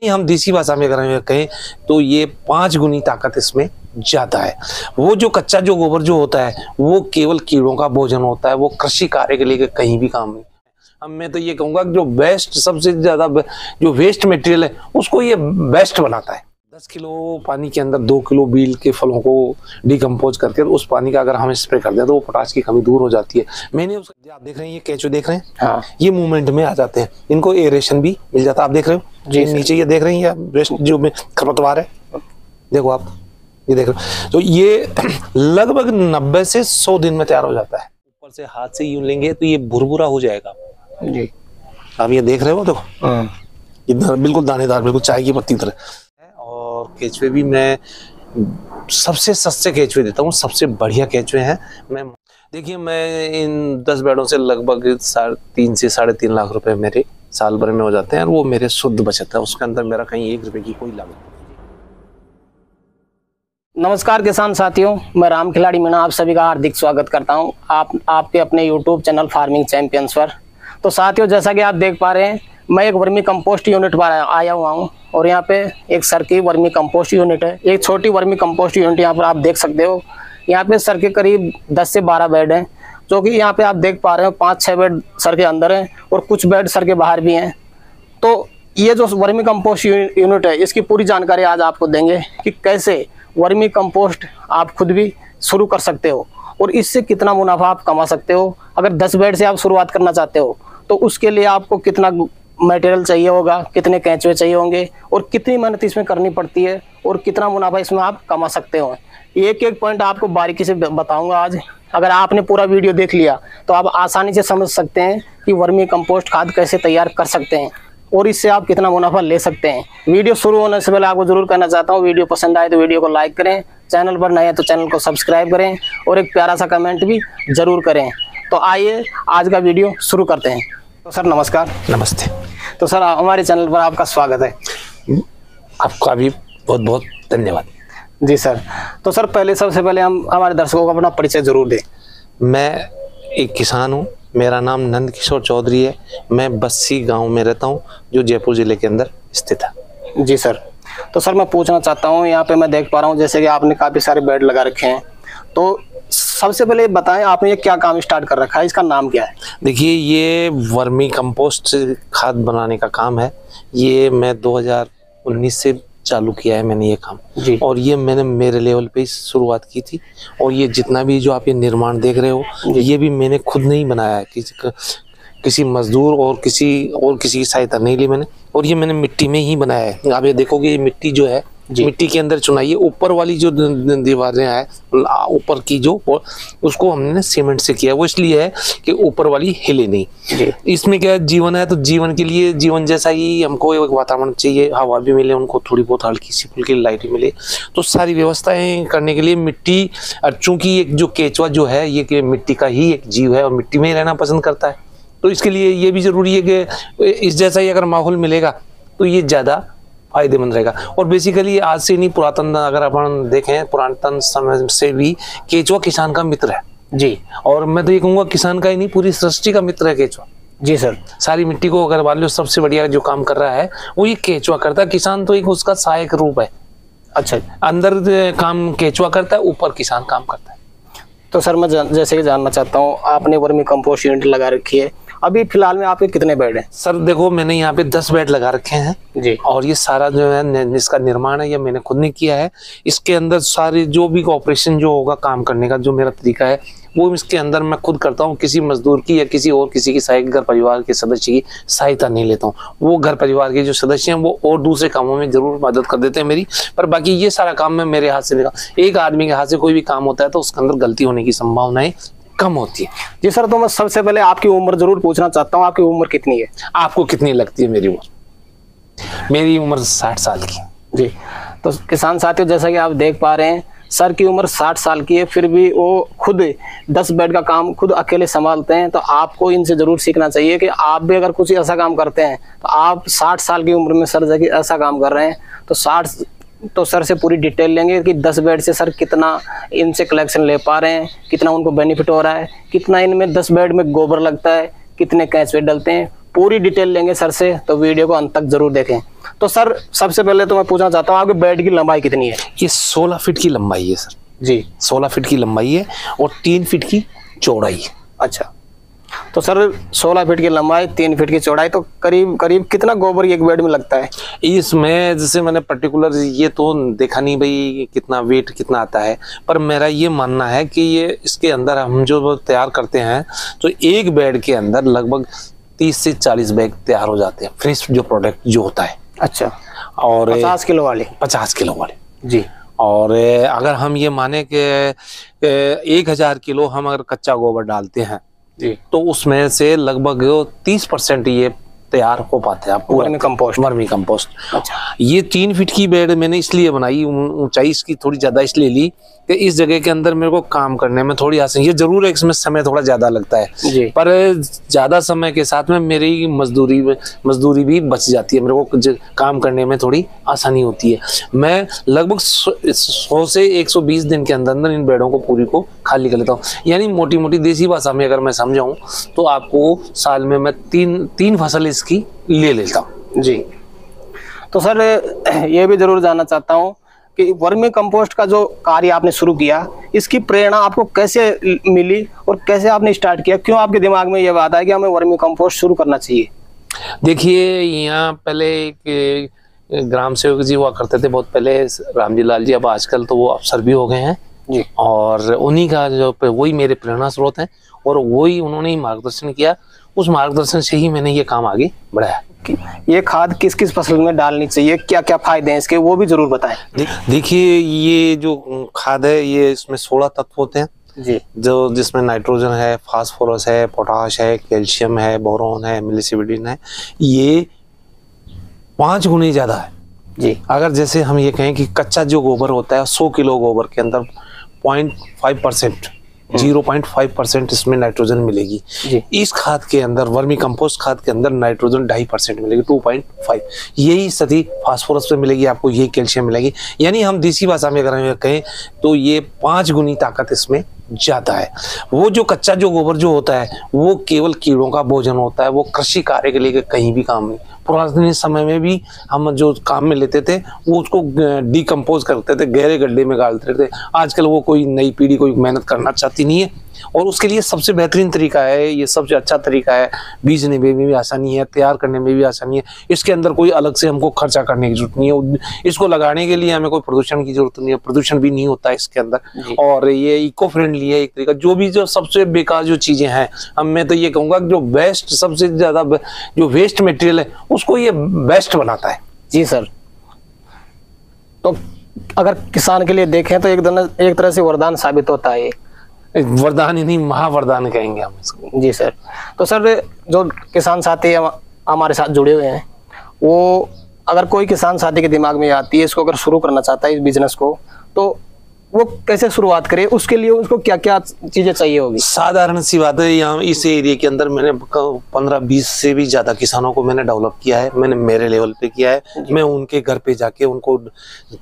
हम देसी भाषा में अगर कहें तो ये 5 गुनी ताकत इसमें ज्यादा है। वो जो कच्चा जो गोबर जो होता है वो केवल कीड़ों का भोजन होता है, वो कृषि कार्य के लिए कहीं भी काम नहीं। अब मैं तो ये कहूंगा कि जो बेस्ट सबसे ज्यादा जो वेस्ट मटेरियल है उसको ये बेस्ट बनाता है। 10 किलो पानी के अंदर 2 किलो बील के फलों को डिकम्पोज करके उस पानी का अगर हम स्प्रे कर दें तो वो पोटाश की कमी दूर हो जाती है। मैंने आप देख रहे हैं ये केंचुए देख रहे हैं, हाँ, ये मूवमेंट में आ जाते हैं, इनको एरेशन भी मिल जाता है। आप देख रहे हो जी, नीचे ये देख रहे हैं, ये वेस्ट जो में खरपतवार है, देखो आप ये देख रहे हो, तो ये लगभग 90 से 100 दिन में तैयार हो जाता है। ऊपर से हाथ से यूं लेंगे तो ये भुरभुरा हो जाएगा जी। आप ये देख रहे हो, देखो बिल्कुल दानेदार, बिल्कुल चाय की पत्ती तरह। और केचुए भी मैं सबसे सस्ते केचुए देता हूँ, सबसे बढ़िया केचुए हैं। मैं देखिए मैं इन 10 बेडों से लगभग 3 से 3.5 लाख रुपए मेरे साल भर में हो जाते हैं, और वो मेरे शुद्ध बचत है, उसके अंदर मेरा कहीं 1 रुपए की कोई लागत नहीं। नमस्कार किसान साथियों, मैं राम खिलाड़ी मीणा आप सभी का हार्दिक स्वागत करता हूं आपके अपने YouTube चैनल फार्मिंग चैंपियंस पर। तो साथियों, जैसा कि आप देख पा रहे हैं, मैं एक वर्मी कंपोस्ट यूनिट पर आया हुआ हूं, और यहाँ पे एक सर की वर्मी कंपोस्ट यूनिट है। एक छोटी वर्मी कंपोस्ट यूनिट यहाँ पर आप देख सकते हो। यहाँ पे सर के करीब 10 से 12 बेड हैं, जो कि यहाँ पे आप देख पा रहे हो 5-6 बेड सर के अंदर हैं और कुछ बेड सर के बाहर भी हैं। तो ये जो वर्मी कंपोस्ट यूनिट है, इसकी पूरी जानकारी आज आपको देंगे कि कैसे वर्मी कंपोस्ट आप खुद भी शुरू कर सकते हो और इससे कितना मुनाफा आप कमा सकते हो। अगर 10 बेड से आप शुरुआत करना चाहते हो तो उसके लिए आपको कितना मटेरियल चाहिए होगा, कितने केंचुए चाहिए होंगे और कितनी मेहनत इसमें करनी पड़ती है और कितना मुनाफा इसमें आप कमा सकते हो। एक एक पॉइंट आपको बारीकी से बताऊंगा आज। अगर आपने पूरा वीडियो देख लिया तो आप आसानी से समझ सकते हैं कि वर्मी कंपोस्ट खाद कैसे तैयार कर सकते हैं और इससे आप कितना मुनाफा ले सकते हैं। वीडियो शुरू होने से पहले आपको जरूर कहना चाहता हूँ, वीडियो पसंद आए तो वीडियो को लाइक करें, चैनल पर नए हैं तो चैनल को सब्सक्राइब करें और एक प्यारा सा कमेंट भी जरूर करें। तो आइए आज का वीडियो शुरू करते हैं। तो सर नमस्कार। नमस्ते। तो सर हमारे चैनल पर आपका स्वागत है। आपका भी बहुत बहुत धन्यवाद। जी सर। तो सर पहले सबसे पहले हम हमारे दर्शकों को अपना परिचय जरूर दें। मैं एक किसान हूँ, मेरा नाम नंद किशोर चौधरी है। मैं बस्सी गांव में रहता हूँ जो जयपुर जिले के अंदर स्थित है। जी सर। तो सर मैं पूछना चाहता हूँ, यहाँ पे मैं देख पा रहा हूँ जैसे कि आपने काफ़ी सारे बेड लगा रखे हैं, तो सबसे पहले बताएं आपने ये क्या काम स्टार्ट कर रखा है, इसका नाम क्या है? देखिए ये वर्मी कंपोस्ट खाद बनाने का काम है। ये मैं 2019 से चालू किया है मैंने ये काम जी। और ये मैंने मेरे लेवल पे शुरुआत की थी, और ये जितना भी जो आप ये निर्माण देख रहे हो ये भी मैंने खुद नहीं बनाया है, किसी मजदूर और किसी की सहायता नहीं ली मैंने, और ये मैंने मिट्टी में ही बनाया है। आप ये देखोगे ये मिट्टी जो है मिट्टी के अंदर चुनाई है। ऊपर वाली जो दीवारें है ऊपर की जो उसको हमने सीमेंट से किया, वो इसलिए है कि ऊपर वाली हिले नहीं। इसमें क्या जीवन है, तो जीवन के लिए जीवन जैसा ही हमको एक वातावरण चाहिए, हवा भी मिले उनको, थोड़ी बहुत हल्की सी फुल्की लाइट भी मिले, तो सारी व्यवस्थाएं करने के लिए मिट्टी। चूंकि एक जो केंचुआ जो है ये मिट्टी का ही एक जीव है और मिट्टी में ही रहना पसंद करता है, तो इसके लिए ये भी जरूरी है कि इस जैसा ही अगर माहौल मिलेगा तो ये ज्यादा फायदेमंद रहेगा। और बेसिकली आज से नहीं, पुरातन अगर अपन देखें पुरातन समय से भी केंचुआ किसान का मित्र है जी। और मैं तो ये कहूँगा किसान का ही नहीं, पूरी सृष्टि का मित्र है केंचुआ जी सर। सारी मिट्टी को अगर मान लो सबसे बढ़िया जो काम कर रहा है वो ये केंचुआ करता है। किसान तो एक उसका सहायक रूप है। अच्छा, अंदर काम केंचुआ करता है, ऊपर किसान काम करता है। तो सर मैं जैसे कि जानना चाहता हूँ, आपने वर्मी कंपोस्ट यूनिट लगा रखी है, अभी फिलहाल में आपके कितने बेड हैं? सर देखो मैंने यहाँ पे 10 बेड लगा रखे हैं जी, और ये सारा जो है इसका निर्माण है ये मैंने खुद ने किया है। इसके अंदर सारे जो भी ऑपरेशन जो होगा काम करने का जो मेरा तरीका है वो इसके अंदर मैं खुद करता हूँ। किसी मजदूर की या किसी की सहायक घर परिवार के सदस्य की सहायता नहीं लेता हूँ। वो घर परिवार के जो सदस्य हैं वो और दूसरे कामों में जरूर मदद कर देते हैं मेरी, पर बाकी ये सारा काम मैं मेरे हाथ से लेगा। एक आदमी के हाथ से कोई भी काम होता है तो उसके अंदर गलती होने की संभावनाएं कम होती है जी सर। तो मैं सबसे पहले आपकी उम्र जरूर पूछना चाहता हूँ, आपकी उम्र कितनी है? आपको कितनी लगती है मेरी उम्र? मेरी उम्र 60 साल की जी। तो किसान साथियों, जैसा कि आप देख पा रहे हैं सर की उम्र 60 साल की है, फिर भी वो खुद 10 बेड का काम खुद अकेले संभालते हैं। तो आपको इनसे जरूर सीखना चाहिए कि आप भी अगर कुछ ऐसा काम करते हैं तो आप 60 साल की उम्र में सर जगह ऐसा काम कर रहे हैं तो सर से पूरी डिटेल लेंगे कि 10 बेड से सर कितना इनसे कलेक्शन ले पा रहे हैं, कितना उनको बेनिफिट हो रहा है, कितना इनमें 10 बेड में गोबर लगता है, कितने केंचुए डलते हैं, पूरी डिटेल लेंगे सर से, तो वीडियो को अंत तक जरूर देखें। तो सर सबसे पहले तो मैं पूछना चाहता हूँ आपके बेड की लंबाई कितनी है? ये 16 फीट की लंबाई है सर जी। 16 फीट की लंबाई है और 3 फीट की चौड़ाई है। अच्छा, तो सर 16 फीट की लंबाई, 3 फीट की चौड़ाई, तो करीब करीब कितना गोबर एक बेड में लगता है? इसमें जैसे मैंने पर्टिकुलर ये तो देखा नहीं भाई कितना वेट कितना आता है, पर मेरा ये मानना है कि ये इसके अंदर हम जो तैयार करते हैं तो एक बेड के अंदर लगभग 30 से 40 बैग तैयार हो जाते हैं, फ्रेश जो प्रोडक्ट जो होता है। अच्छा, और 50 किलो वाले? 50 किलो वाले जी। और अगर हम ये माने कि 1000 किलो हम अगर कच्चा गोबर डालते हैं जी, तो उसमें से लगभग 30% ये तैयार हो पाते हैं आपको वर्मी कंपोस्ट। Vermi compost. अच्छा, ये 3 फीट की बेड मैंने इसलिए बनाई, ऊंचाई इसकी थोड़ी ज्यादा इसलिए ली कि इस जगह के अंदर मेरे को काम करने में थोड़ी आसानी, ये जरूर है इसमें समय थोड़ा ज्यादा लगता है जी, पर ज्यादा समय के साथ में मेरी मजदूरी भी बच जाती है, मेरे को काम करने में थोड़ी आसानी होती है। मैं लगभग 100 से 120 दिन के अंदर अंदर इन बेडों को पूरी को खाली कर लेता हूँ। यानी मोटी मोटी देसी भाषा में अगर मैं समझाऊं तो आपको साल में मैं तीन फसल इसकी ले लेता हूँ। जी। तो सर ये भी जरूर जानना चाहता हूँ कि वर्मी कंपोस्ट का जो कार्य आपने शुरू किया, इसकी प्रेरणा आपको कैसे मिली और कैसे आपने स्टार्ट किया? क्यों आपके दिमाग में ये बात है कि हमें वर्मी कंपोस्ट शुरू करना चाहिए? देखिए, यहाँ पहले एक ग्राम सेवक जी हुआ करते थे बहुत पहले, रामजी लाल जी, अब आजकल तो वो अफसर भी हो गए हैं जी, और उन्हीं का जो वही मेरे प्रेरणा स्रोत हैं और वही उन्होंने ही मार्गदर्शन किया, उस मार्गदर्शन से ही मैंने ये काम आगे बढ़ाया। ये खाद किस किस फसल में डालनी चाहिए, क्या क्या फायदे हैं इसके, वो भी जरूर बताएं। देखिए, ये जो खाद है ये इसमें 16 तत्व होते हैं जी, जो जिसमें नाइट्रोजन है, फास्फोरस है, पोटाश है, कैल्शियम है, बोरोन है, मिलिसिबिडिन है। ये 5 गुने ज्यादा है जी। अगर जैसे हम ये कहें कि कच्चा जो गोबर होता है 100 किलो गोबर के अंदर 0.5% इसमें नाइट्रोजन मिलेगी जी। इस खाद के अंदर, वर्मी कंपोस्ट खाद के अंदर नाइट्रोजन 2.5% मिलेगी, 2.5। यही स्थिति फास्फोरस पे मिलेगी आपको, यही कैल्शियम मिलेगी। यानी हम देसी भाषा में अगर हम कहें तो ये 5 गुनी ताकत इसमें जाता है। वो जो कच्चा जो गोबर जो होता है वो केवल कीड़ों का भोजन होता है, वो कृषि कार्य के लिए कहीं भी काम नहीं। पुराने समय में भी हम जो काम में लेते थे वो उसको डिकम्पोज करते थे, गहरे गड्ढे में डालते थे। आजकल वो कोई नई पीढ़ी कोई मेहनत करना चाहती नहीं है और उसके लिए सबसे बेहतरीन तरीका है, ये सबसे अच्छा तरीका है, बीजने में भी आसानी है, तैयार करने में भी आसानी है। इसके अंदर कोई अलग से हमको खर्चा करने की जरूरत नहीं है, इसको लगाने के लिए हमें कोई प्रदूषण की जरूरत नहीं है, प्रदूषण भी नहीं होता है इसके अंदर। और ये इको फ्रेंडली है एक तरीका। जो सबसे बेकार जो चीजें हैं, मैं तो ये कहूंगा जो वेस्ट, सबसे ज्यादा जो वेस्ट मटेरियल है उसको ये बेस्ट बनाता है। जी सर, तो अगर किसान के लिए देखें तो एक तरह से वरदान साबित होता है। वरदान ही नहीं, महावरदान कहेंगे हम इसको। जी सर। तो सर जो किसान साथी हमारे साथ जुड़े हुए हैं, वो अगर कोई किसान साथी के दिमाग में आती है इसको अगर शुरू करना चाहता है इस बिजनेस को, तो वो कैसे शुरुआत करे, उसके लिए उसको क्या क्या चीजें चाहिए होगी? साधारण सी बात है, यहाँ इस एरिया के अंदर मैंने 15-20 से भी ज्यादा किसानों को मैंने डेवलप किया है, मैंने मेरे लेवल पे किया है। मैं उनके घर पे जाके उनको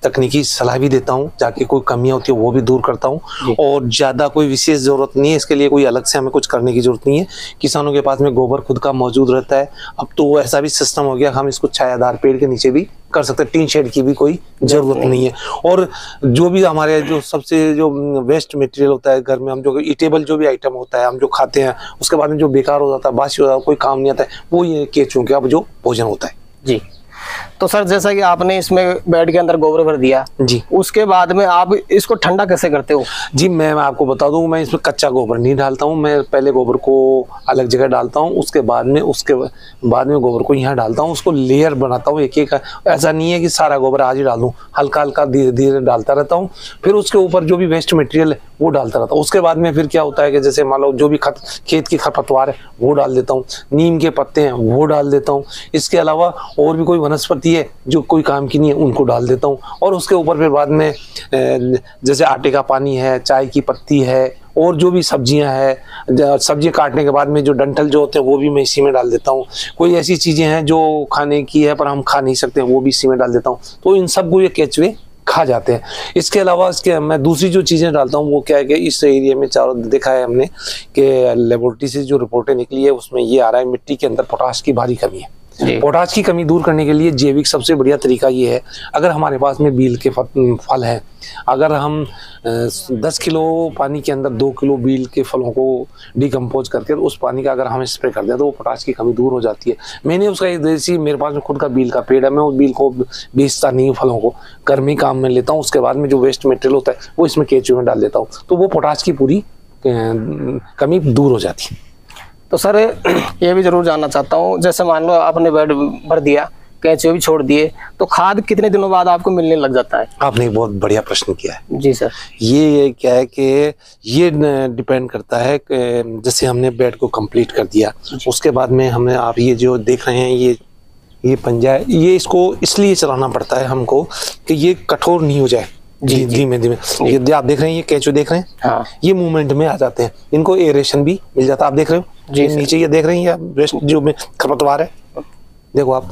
तकनीकी सलाह भी देता हूँ, जाके कोई कमियां होती है वो भी दूर करता हूँ। और ज्यादा कोई विशेष जरूरत नहीं है इसके लिए, कोई अलग से हमें कुछ करने की जरूरत नहीं है। किसानों के पास में गोबर खुद का मौजूद रहता है। अब तो ऐसा भी सिस्टम हो गया, हम इसको छायादार पेड़ के नीचे भी कर सकते हैं, टीन शेड की भी कोई जरूरत नहीं है। और जो भी हमारे जो सबसे जो वेस्ट मटेरियल होता है घर में, हम जो ईटेबल जो भी आइटम होता है हम जो खाते हैं उसके बाद में जो बेकार हो जाता है, बासी हो जाता है, कोई काम नहीं आता है, वो ये केचुओं का जो भोजन होता है। जी। तो सर जैसा कि आपने इसमें बेड के अंदर गोबर भर दिया जी, उसके बाद में आप इसको ठंडा कैसे करते हो? जी मैं आपको बता दूं, मैं इसमें कच्चा गोबर नहीं डालता हूं। मैं पहले गोबर को अलग जगह डालता हूं, उसके बाद में गोबर को यहाँ डालता हूं, उसको लेयर बनाता हूं एक एक। ऐसा नहीं है कि सारा गोबर आज ही डाल दूं, हल्का हल्का धीरे धीरे डालता रहता हूँ। फिर उसके ऊपर जो भी वेस्ट मटेरियल है वो डालता रहता हूँ। उसके बाद में फिर क्या होता है कि जैसे मान लो जो भी खेत की खरपतवार है वो डाल देता हूँ, नीम के पत्ते हैं वो डाल देता हूँ। इसके अलावा और भी कोई वनस्पति है जो कोई काम की नहीं है उनको डाल देता हूँ। और उसके ऊपर फिर बाद में जैसे आटे का पानी है, चाय की पत्ती है, और जो भी सब्जियां हैं, सब्जी काटने के बाद में जो डंठल जो होते हैं वो भी मैं इसी में डाल देता हूँ। कोई ऐसी चीजें हैं जो खाने की है पर हम खा नहीं सकते, वो भी इसी में डाल देता हूँ। तो इन सब को ये केचुए खा जाते हैं। इसके अलावा इसके मैं दूसरी जो चीज़ें डालता हूँ वो क्या है कि इस एरिया में चारों देखा है हमने कि लेबोरेटरी से जो रिपोर्टें निकली है उसमें ये आ रहा है मिट्टी के अंदर पोटाश की भारी कमी है। पोटाश की कमी दूर करने के लिए जैविक सबसे बढ़िया तरीका ये है, अगर हमारे पास में बील के फल है, अगर हम 10 किलो पानी के अंदर 2 किलो बील के फलों को डिकम्पोज करके उस पानी का अगर हम स्प्रे कर दें तो वो पोटाश की कमी दूर हो जाती है। मैंने उसका एक देसी, मेरे पास में खुद का बील का पेड़ है, मैं उस बील को बेचता नहीं हूँ, फलों को गर्मी काम में लेता हूँ। उसके बाद में जो वेस्ट मटेरियल होता है वो इसमें केंचुए में डाल देता हूँ, तो वो पोटाश की पूरी कमी दूर हो जाती है। तो सर ये भी जरूर जानना चाहता हूँ, जैसे मान लो आपने बेड भर दिया, केंचुए भी छोड़ दिए, तो खाद कितने दिनों बाद आपको मिलने लग जाता है? आपने बहुत बढ़िया प्रश्न किया है। जी सर। ये क्या है कि ये डिपेंड करता है कि जैसे हमने बेड को कंप्लीट कर दिया, उसके बाद में हमें आप ये जो देख रहे हैं ये पंजा है, ये इसको इसलिए चलाना पड़ता है हमको कि ये कठोर नहीं हो जाए। धीमे धीमे ये आप देख रहे हैं, ये केंचुए देख रहे हैं, हाँ। ये मूवमेंट में आ जाते हैं, इनको एरेशन भी मिल जाता है। आप देख रहे हो जी, नीचे ये देख रहे हैं वेस्ट जो में खरपतवार है, देखो आप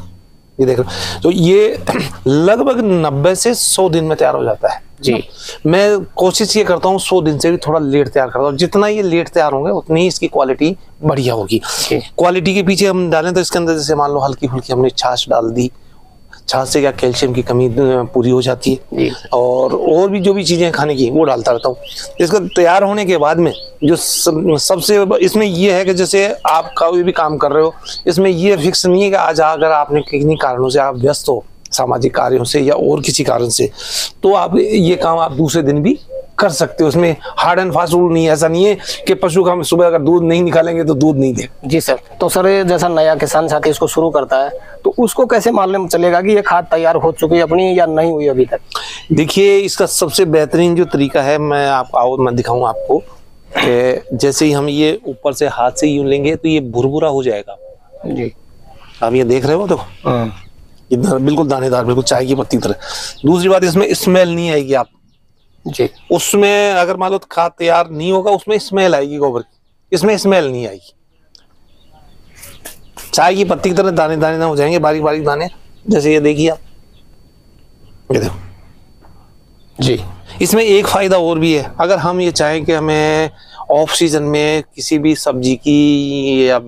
ये देख रहे हो, तो ये लगभग 90 से 100 दिन में तैयार हो जाता है जी। मैं कोशिश ये करता हूँ 100 दिन से भी थोड़ा लेट तैयार करता हूँ। जितना ये लेट तैयार होंगे उतनी ही इसकी क्वालिटी बढ़िया होगी। क्वालिटी के पीछे हम डालें तो इसके अंदर जैसे मान लो हल्की फुल्की हमने छाछ डाल दी, छाछ से क्या कैल्शियम की कमी पूरी हो जाती है, और भी जो भी चीजें खाने की वो डालता रहता हूँ। इसका तैयार होने के बाद में जो सबसे इसमें ये है कि जैसे आप कोई भी काम कर रहे हो, इसमें ये फिक्स नहीं है कि आज अगर आपने किन्हीं कारणों से आप व्यस्त हो, सामाजिक कार्यों से या और किसी कारण से, तो आप ये काम आप दूसरे दिन भी कर सकते हो। उसमें हार्ड एंड फास्ट रूल नहीं है, ऐसा नहीं है कि पशु का हम सुबह अगर दूध नहीं निकालेंगे तो दूध नहीं दे। जी सर। तो सर जैसा नया किसान साथी इसको शुरू करता है तो उसको कैसे मालूम चलेगा कि ये खाद तैयार हो चुकी है अपनी या नहीं हुई अभी तक? देखिए इसका सबसे बेहतरीन जो तरीका है मैं दिखाऊं आपको, जैसे ही हम ये ऊपर से हाथ से यूं लेंगे तो ये भुरभुरा हो जाएगा जी। आप ये देख रहे हो, देखो इतना बिल्कुल दानेदार, बिल्कुल चाय की पत्ती तरह। दूसरी बात, इसमें स्मेल नहीं आएगी आप जी। उसमें अगर मान लो खाद तैयार नहीं होगा उसमें स्मेल आएगी गोबर की, इसमें स्मेल नहीं आएगी। चाय की पत्ती की तरह दाने दाने ना हो जाएंगे, बारीक बारीक दाने, जैसे ये देखिए आप, ये देखो जी। इसमें एक फायदा और भी है, अगर हम ये चाहें कि हमें ऑफ सीजन में किसी भी सब्जी की या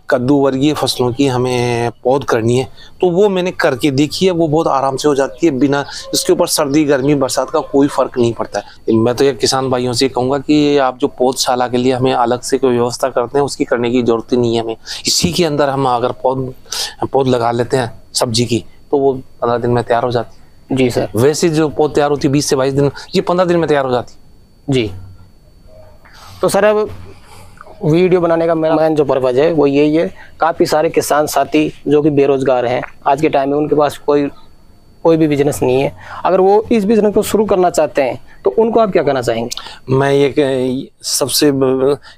कद्दू वर्गीय फसलों की हमें पौध करनी है तो वो मैंने करके देखी है, वो बहुत आराम से हो जाती है, बिना इसके ऊपर सर्दी गर्मी बरसात का कोई फर्क नहीं पड़ता है। मैं तो ये किसान भाइयों से कहूँगा कि आप जो पौधशाला के लिए हमें अलग से कोई व्यवस्था करते हैं उसकी करने की जरूरत ही नहीं है हमें। इसी के अंदर हम अगर पौध लगा लेते हैं सब्जी की तो वो 15 दिन में तैयार हो जाती है जी सर। वैसे जो पौध तैयार होती है 20 से 22 दिन, ये 15 दिन में तैयार हो जाती है जी। तो सर अब वीडियो बनाने का मेरा मेन जो पर्पज है वो यही है, काफ़ी सारे किसान साथी जो कि बेरोजगार हैं आज के टाइम में, उनके पास कोई भी बिजनेस नहीं है, अगर वो इस बिजनेस को शुरू करना चाहते हैं तो उनको आप क्या कहना चाहेंगे? मैं ये सबसे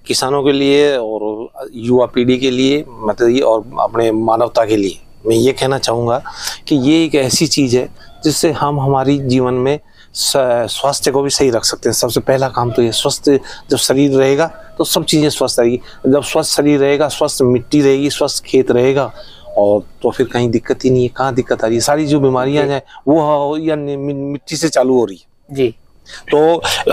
किसानों के लिए और युवा पीढ़ी के लिए मतलब ये और अपने मानवता के लिए मैं ये कहना चाहूँगा कि ये एक ऐसी चीज़ है जिससे हम हमारी जीवन में स्वास्थ्य को भी सही रख सकते हैं। सबसे पहला काम तो ये, स्वस्थ जब शरीर रहेगा तो सब चीज़ें स्वस्थ रहेगी। जब स्वस्थ शरीर रहेगा, स्वस्थ मिट्टी रहेगी, स्वस्थ खेत रहेगा, और तो फिर कहीं दिक्कत ही नहीं है। कहाँ दिक्कत आ रही है? सारी जो बीमारियां हैं वो या मिट्टी से चालू हो रही है जी। तो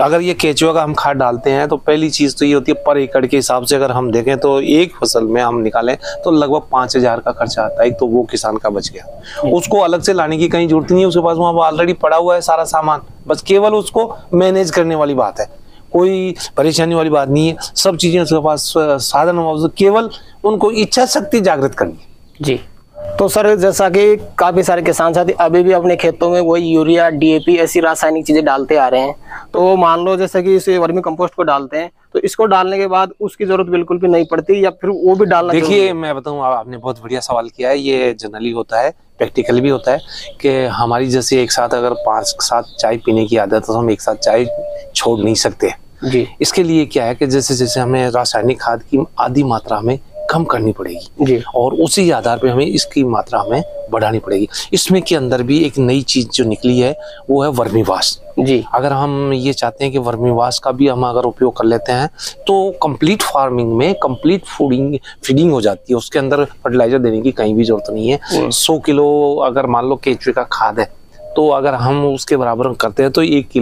अगर ये केंचुआ का हम खाद डालते हैं तो पहली चीज तो ये होती है, पर एकड़ के हिसाब से अगर हम देखें तो एक फसल में हम निकालें तो लगभग 5,000 का खर्चा आता है। तो वो किसान का बच गया, उसको अलग से लाने की कहीं जरूरत नहीं है, उसके पास वहाँ ऑलरेडी पड़ा हुआ है सारा सामान, बस केवल उसको मैनेज करने वाली बात है, कोई परेशानी वाली बात नहीं है। सब चीजें उसके पास साधन मौजूद, केवल उनको इच्छा शक्ति जागृत करनी है जी। तो सर जैसा कि काफ़ी सारे किसान साथी अभी भी अपने खेतों में वही यूरिया DAP ऐसी रासायनिक चीज़ें डालते आ रहे हैं, तो मान लो जैसे कि इसे वर्मी कंपोस्ट को डालते हैं तो इसको डालने के बाद उसकी जरूरत बिल्कुल भी नहीं पड़ती या फिर वो भी डालना? देखिए मैं बताऊं, आपने बहुत बढ़िया सवाल किया है। ये जनरली होता है, प्रैक्टिकल भी होता है कि हमारी जैसे एक साथ अगर 5 चाय पीने की आदत है तो हम एक साथ चाय छोड़ नहीं सकते जी। इसके लिए क्या है कि जैसे जैसे हमें रासायनिक खाद की आधी मात्रा हमें कम करनी पड़ेगी जी, और उसी आधार पे हमें इसकी मात्रा हमें बढ़ानी पड़ेगी। इसमें के अंदर भी एक नई चीज जो निकली है वो है वर्मीवाश जी। अगर हम ये चाहते हैं कि वर्मीवाश का भी हम अगर उपयोग कर लेते हैं तो कंप्लीट फार्मिंग में कंप्लीट फीडिंग हो जाती है, उसके अंदर फर्टिलाइजर देने की कहीं भी जरूरत नहीं है। 100 किलो अगर मान लो केंचुए का खाद है तो अगर हम उसके बराबर करते हैं तो 1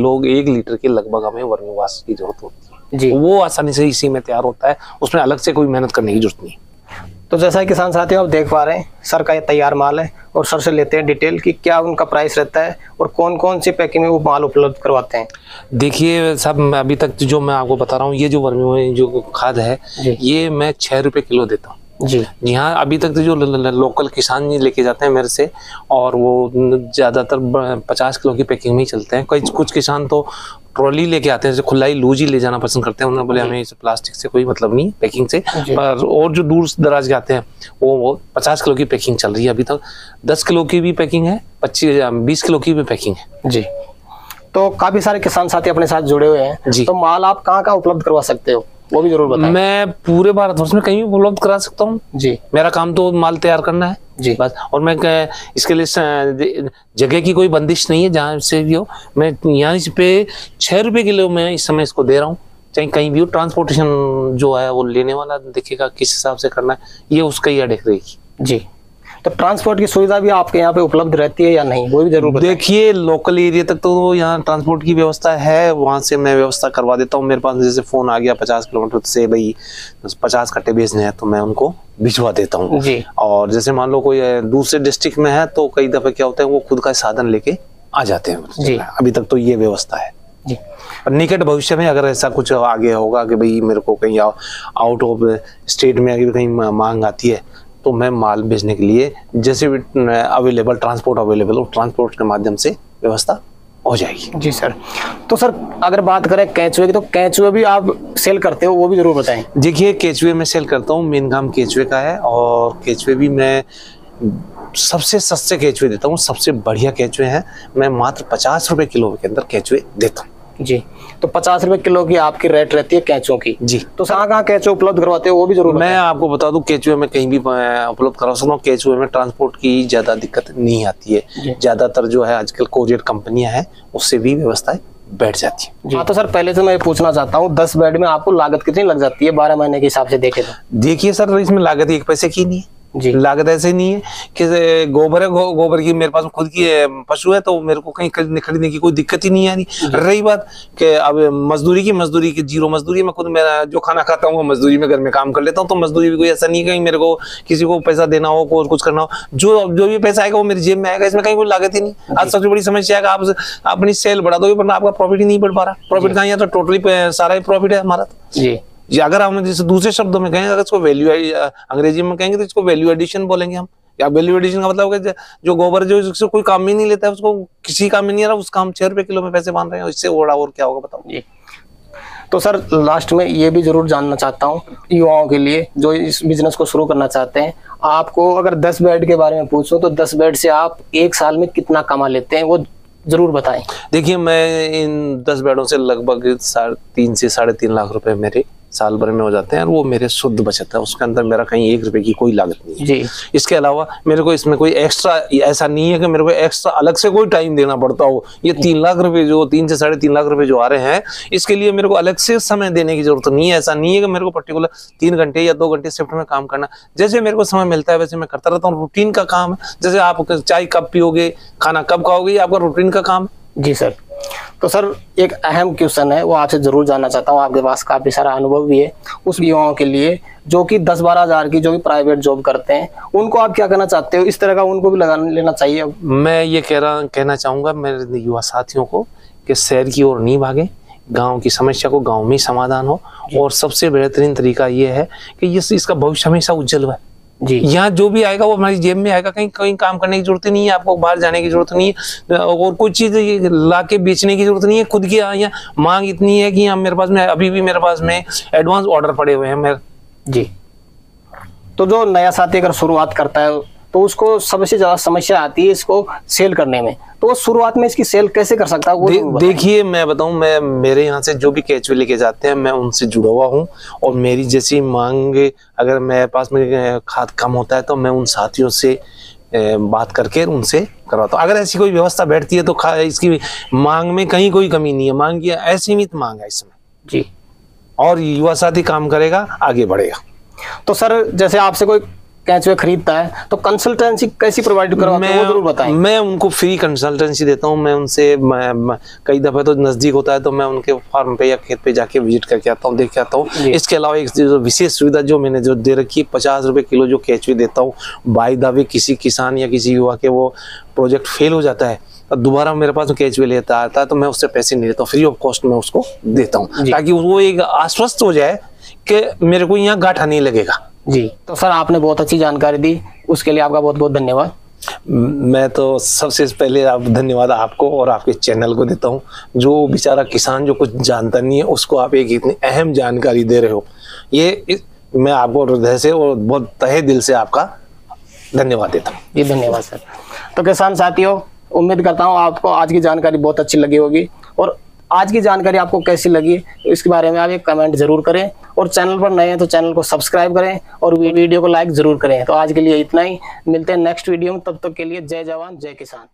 लीटर के लगभग हमें वर्मीवाश की जरूरत होती है जी। वो आसानी से इसी में तैयार होता है, उसमें अलग से कोई मेहनत करने की जरूरत नहीं। तो जैसा कि किसान साथियों आप देख पा रहे हैं सर का ये तैयार माल है, और सर से लेते हैं डिटेल कि क्या उनका प्राइस रहता है और कौन कौन सी पैकिंग में वो माल उपलब्ध करवाते हैं। देखिए साहब, अभी तक जो मैं आपको बता रहा हूँ, ये जो वर्मी जो खाद है ये मैं 6 रुपए किलो देता हूँ जी। यहाँ अभी तक जो लोकल किसान लेके जाते हैं मेरे से, और वो ज्यादातर 50 किलो की पैकिंग में ही चलते हैं। कुछ किसान तो ट्रॉली लेके आते हैं, खुला ही लूज ही ले जाना पसंद करते हैं। उन्होंने बोले हमें इस प्लास्टिक से कोई मतलब नहीं पैकिंग से, पर और जो दूर दराज के आते हैं वो 50 किलो की पैकिंग चल रही है अभी तक। 10 किलो की भी पैकिंग है, 20 किलो की भी पैकिंग है जी। तो काफी सारे किसान साथी अपने साथ जुड़े हुए हैं जी। तो माल आप कहाँ कहाँ उपलब्ध करवा सकते हो वो भी जरूर बताएं। मैं पूरे भारतवर्ष में कहीं भी उपलब्ध करा सकता हूँ जी। मेरा काम तो माल तैयार करना है जी बस, और मैं इसके लिए जगह की कोई बंदिश नहीं है, जहाँ से भी हो। मैं यहाँ इस पे 6 रुपए किलो में इस समय इसको दे रहा हूँ, चाहे कहीं भी हो। ट्रांसपोर्टेशन जो है वो लेने वाला देखेगा किस हिसाब से करना है, ये उसका ही देख रहेगी जी। तो ट्रांसपोर्ट की सुविधा भी आपके यहाँ पे उपलब्ध रहती है या नहीं, वो भी जरूर बताएं। देखिए लोकल एरिया तक तो यहाँ ट्रांसपोर्ट की व्यवस्था है, वहाँ से मैं व्यवस्था करवा देता हूँ। मेरे पास जैसे फोन आ गया 50 किलोमीटर से, भाई 50 कट्टे बेचने हैं, तो मैं उनको भिजवा देता हूँ जी। और जैसे मान लो कोई दूसरे डिस्ट्रिक्ट में है तो कई दफे क्या होता है वो खुद का साधन लेके आ जाते हैं जी। अभी तक तो ये व्यवस्था है जी। निकट भविष्य में अगर ऐसा कुछ आगे होगा कि भाई मेरे को कहीं आउट ऑफ स्टेट में अगर कहीं मांग आती है तो मैं माल भेजने के लिए जैसे भी अवेलेबल ट्रांसपोर्ट अवेलेबल हो, ट्रांसपोर्ट के माध्यम से व्यवस्था हो जाएगी जी सर। तो सर अगर बात करें केंचुए की, तो केंचुए भी आप सेल करते हो, वो भी जरूर बताएं। देखिए केंचुए में सेल करता हूँ, मेन काम केंचुए का है, और केंचुए भी मैं सबसे सस्ते केंचुए देता हूँ। सबसे बढ़िया केंचुए हैं, मैं मात्र 50 रुपए किलो के अंदर केंचुए देता हूँ जी। तो 50 रुपए किलो की आपकी रेट रहती है केंचुओं की जी। तो कहाँ केंचुए उपलब्ध करवाते हो वो भी जरूर मैं आपको बता दूं, केंचुए में कहीं भी उपलब्ध करवा सकता हूँ। केंचुए में ट्रांसपोर्ट की ज्यादा दिक्कत नहीं आती है, ज्यादातर जो है आजकल कोरियर कंपनियां हैं उससे भी व्यवस्थाएं बैठ जाती है। हाँ तो सर पहले से मैं पूछना चाहता हूँ 10 बेड में आपको लागत कितनी लग जाती है 12 महीने के हिसाब से देखे तो? देखिए सर इसमें लागत 1 पैसे की नहीं है जी। लागत ऐसे नहीं है कि गोबर है, गोबर की मेरे पास खुद की पशु है तो मेरे को कहीं खरीदने की कोई दिक्कत ही नहीं आ रही। रही बात कि अब मजदूरी की जीरो मजदूरी, मैं खुद मेरा जो खाना खाता हूँ मजदूरी में घर में काम कर लेता हूँ, तो मजदूरी भी कोई ऐसा नहीं है कहीं मेरे को किसी को पैसा देना हो, कुछ करना हो, जो भी पैसा आएगा वो मेरी जेब में आएगा, इसमें कहीं कोई लागत ही नहीं। आज सबसे बड़ी समस्या है कि आप अपनी सेल बढ़ा दोगे पर आपका प्रॉफिट ही नहीं बढ़ पा रहा। प्रॉफिट कहाँ, तो टोटली सारा ही प्रॉफिट है हमारा जी। अगर हम जैसे दूसरे शब्दों में कहेंगे, अगर इसको वैल्यू अंग्रेजी में कहेंगे तो इसको वैल्यू एडिशन बोलेंगे हम। या वैल्यू एडिशन का मतलब है जो गोबर जो इससे कोई काम ही नहीं लेता है, उसको किसी काम में नहीं आ रहा, उसका हम 6 रुपए किलो में पैसे मान रहे हैं, इससे और क्या होगा बताओ जी। तो सर लास्ट में ये भी जरूर जानना चाहता हूँ युवाओं के लिए जो इस बिजनेस को शुरू करना चाहते हैं, आपको अगर 10 बेड के बारे में पूछूं तो 10 बेड से आप 1 साल में कितना कमा लेते हैं वो जरूर बताएं। देखिए मैं इन 10 बेडों से लगभग 3 से 3.5 लाख रुपए मेरे साल भर में हो जाते हैं, और वो मेरे शुद्ध बचत है, उसके अंदर मेरा कहीं 1 रुपए की कोई लागत नहीं है जी। इसके अलावा मेरे को इसमें कोई एक्स्ट्रा ऐसा नहीं है कि मेरे को एक्स्ट्रा अलग से कोई टाइम देना पड़ता हो। ये 3 लाख रुपए जो 3 से 3.5 लाख रुपए जो आ रहे हैं, इसके लिए मेरे को अलग से समय देने की जरूरत नहीं है। ऐसा नहीं है कि मेरे को पर्टिकुलर 3 घंटे या 2 घंटे शिफ्ट में काम करना, जैसे मेरे को समय मिलता है वैसे मैं करता रहता हूँ। रूटीन का काम है, जैसे आप चाय कब पियोगे, खाना कब खाओगे, आपका रूटीन का काम जी सर। तो सर एक अहम क्वेश्चन है वो आपसे जरूर जानना चाहता हूँ, आपके पास काफी सारा अनुभव भी है उस युवाओं के लिए जो कि 10-12 हजार की जो भी प्राइवेट जॉब करते हैं, उनको आप क्या कहना चाहते हो? इस तरह का उनको भी लगा लेना चाहिए? मैं ये कहना चाहूंगा मेरे युवा साथियों को कि शहर की ओर नहीं भागे, गांव की समस्या को गांव में ही समाधान हो, और सबसे बेहतरीन तरीका ये है कि इसका भविष्य हमेशा उज्जवल है जी। यहाँ जो भी आएगा वो हमारी जेब में आएगा, कहीं काम करने की जरूरत नहीं है, आपको बाहर जाने की जरूरत नहीं है, और कोई चीज ला के बेचने की जरूरत नहीं है। खुद की यहाँ मांग इतनी है कि यहाँ मेरे पास में अभी भी मेरे पास में एडवांस ऑर्डर पड़े हुए हैं मेरे जी। तो जो नया साथी अगर शुरुआत करता है तो उसको सबसे ज्यादा समस्या आती है इसको सेल करने में, तो वो शुरुआत में इसकी सेल कैसे कर सकता है वो देखिए मैं बताऊं, मैं मेरे यहाँ से जो भी केंचुए लेके जाते हैं मैं उनसे जुड़ा हुआ हूँ, और मेरी जैसी मांग अगर मेरे पास में खाद कम होता है तो मैं उन साथियों से बात करके उनसे करवाता हूँ। अगर ऐसी कोई व्यवस्था बैठती है तो इसकी मांग में कहीं कोई कमी नहीं है, मांग की असीमित मांग है इसमें जी, और युवा साथी काम करेगा आगे बढ़ेगा। तो सर जैसे आपसे कोई केंचुए खरीदता है तो कंसल्टेंसी कैसी प्रोवाइड करवाते हैं वो जरूर बताएं। मैं उनको फ्री कंसल्टेंसी देता हूँ। मैं उनसे कई दफे तो नजदीक होता है तो मैं उनके फार्म पे या खेत पे जाके विजिट करके आता हूँ, देख के आता हूँ। इसके अलावा एक विशेष सुविधा जो मैंने जो दे रखी है, 50 रुपए किलो जो केंचुए देता हूँ। बाई द वे किसी किसान या किसी युवा के वो प्रोजेक्ट फेल हो जाता है तो दोबारा मेरे पास केंचुए लेता आता है तो मैं उससे पैसे नहीं लेता हूँ, फ्री ऑफ कॉस्ट में उसको देता हूँ, ताकि वो एक आश्वस्त हो जाए कि मेरे को यहाँ गाठा नहीं लगेगा। जी, तो सर आपने बहुत अच्छी जानकारी दी, उसके लिए आपका बहुत बहुत धन्यवाद। मैं तो सबसे पहले धन्यवाद आपको और आपके चैनल को देता हूँ। जो बेचारा किसान जो कुछ जानता नहीं है उसको आप एक इतनी अहम जानकारी दे रहे हो, ये मैं आपको हृदय से और बहुत तहे दिल से आपका धन्यवाद देता हूँ। जी धन्यवाद सर। तो किसान साथियों, उम्मीद करता हूँ आपको आज की जानकारी बहुत अच्छी लगी होगी, और आज की जानकारी आपको कैसी लगी इसके बारे में आप एक कमेंट जरूर करें, और चैनल पर नए हैं तो चैनल को सब्सक्राइब करें और वीडियो को लाइक जरूर करें। तो आज के लिए इतना ही, मिलते हैं नेक्स्ट वीडियो में, तब तक के लिए जय जवान जय किसान।